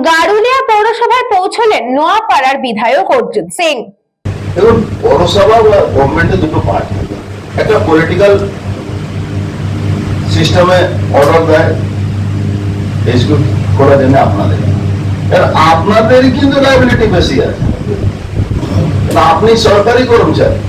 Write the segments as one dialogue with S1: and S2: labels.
S1: গারুলিয়া পৌরসভায় পৌঁছলেন নোয়াপাড়ার বিধায়ক অর্জুন সিং।
S2: দেখুন, পৌরসভা বা গভর্নমেন্টের দুটো পার্ট, একটা পলিটিক্যাল সিস্টেমে অর্ডার দেয় এক্সিকিউট করার জন্য আপনাদেরই কিন্তু লাইবিলিটি বেশি আছে, আপনি সরকারি কর্মচারী।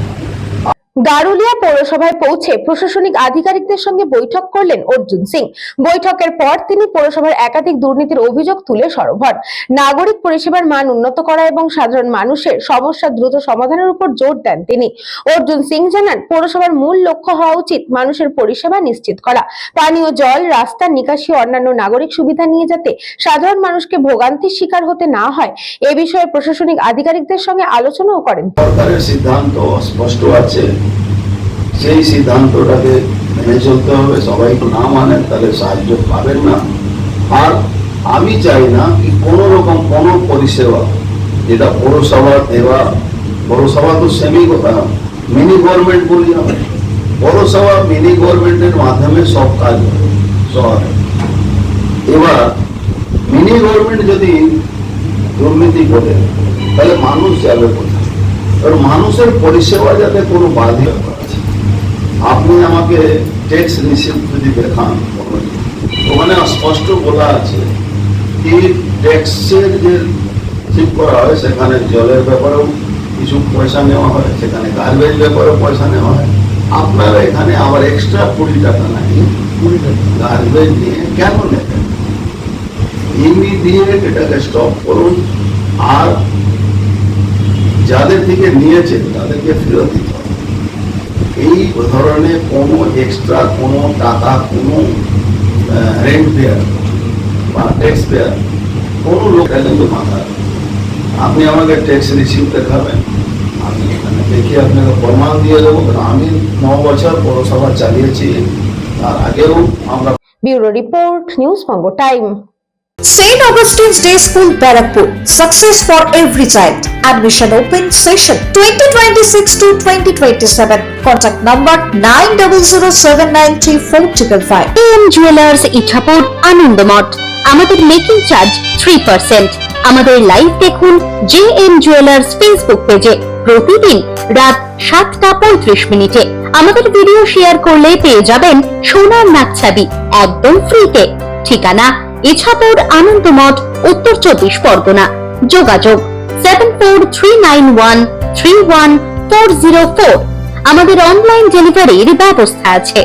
S1: গারুলিয়া পৌরসভায় পৌঁছে প্রশাসনিক আধিকারিকদের সঙ্গে বৈঠক করলেন অর্জুন সিং। বৈঠকের পর তিনি পৌরসভার একাধিক দুর্নীতির অভিযোগ তুলে সরব হন। নাগরিক পরিষেবার মান উন্নত করা এবং সাধারণ মানুষের সমস্যা দ্রুত সমাধানের উপর জোর দেন তিনি। অর্জুন সিং জানান, পৌরসভার মূল লক্ষ্য হওয়া উচিত মানুষের পরিষেবা নিশ্চিত করা, পানীয় জল, রাস্তা, নিকাশি, অন্যান্য নাগরিক সুবিধা নিয়ে যাতে সাধারণ মানুষকে ভোগান্তির শিকার হতে না হয়, এ বিষয়ে প্রশাসনিক আধিকারিকদের সঙ্গে আলোচনাও করেন।
S2: সরকারের সিদ্ধান্ত স্পষ্ট আছে, সেই সিদ্ধান্তটাকে মেনে চলতে হবে। সবাই না মানেন তাহলে সাহায্য পাবেন না। আর আমি চাই না কি কোনো রকম কোনো পরিষেবা যেটা পৌরসভা দেওয়া, পৌরসভা তো মিনি গভর্নমেন্ট বলি আমরা, পৌরসভা মিনি গভর্নমেন্টের মাধ্যমে সব কাজ শহরে। এবার মিনি গভর্নমেন্ট যদি দুর্নীতি করে তাহলে মানুষ যাবে কোথায়? আর মানুষের পরিষেবা যাতে কোনো বাধা আছে। আপনি আমাকে ট্যাক্স রিসিপ্ট যদি দেখান, ওখানে স্পষ্ট বলা আছে কি ট্যাক্সের যে ঠিক করা হয় সেখানে জলের ব্যাপারেও কিছু পয়সা নেওয়া হয়, সেখানে গার্বেজ ব্যাপারেও পয়সা নেওয়া হয়। আপনারা এখানে আবার এক্সট্রা 20 টাকা নাই, গার্বেজ নিয়ে কেন নেবেন? ইমিডিয়েট এটাকে স্টপ করুন, আর যাদের থেকে নিয়েছেন তাদেরকে ফেরত দিতে হবে। এই ধরনের কোনো এক্সট্রা কোনো টাকা, কোনো রেন্ট পেয়ার বা ট্যাক্স পেয়ার কোনো লোকটা কিন্তু মাথা। আপনি আমাকে ট্যাক্স রিসিপ্ট দেখাবেন, আমি এখানে দেখে আপনাকে প্রমাণ দিয়ে দেবো। আমি 9 বছর পৌরসভা চালিয়েছি, তার আগেও আমরা।
S1: Bureau report, news Banga time.
S3: St. Augustine's Day School, Barrackpur. Success for every child. Admission open session 2026 to 2027. Contact number 9007934555.
S4: AM Jewelers Ichapur Anandamath. আমাদের মেকিং চার্জ 3%। আমাদের লাইভ দেখুন JM Jewelers ফেসবুক পেজে প্রতিদিন রাত 7:35 আমাদের ভিডিও শেয়ার করলে পেয়ে যাবেন সোনার নাকছাবি একদম ফ্রিতে। ঠিকানা ইছাপুর আনন্দমঠ, উত্তর 24 পরগনা। যোগাযোগ 7439131404। আমাদের অনলাইন ডেলিভারির ব্যবস্থা আছে।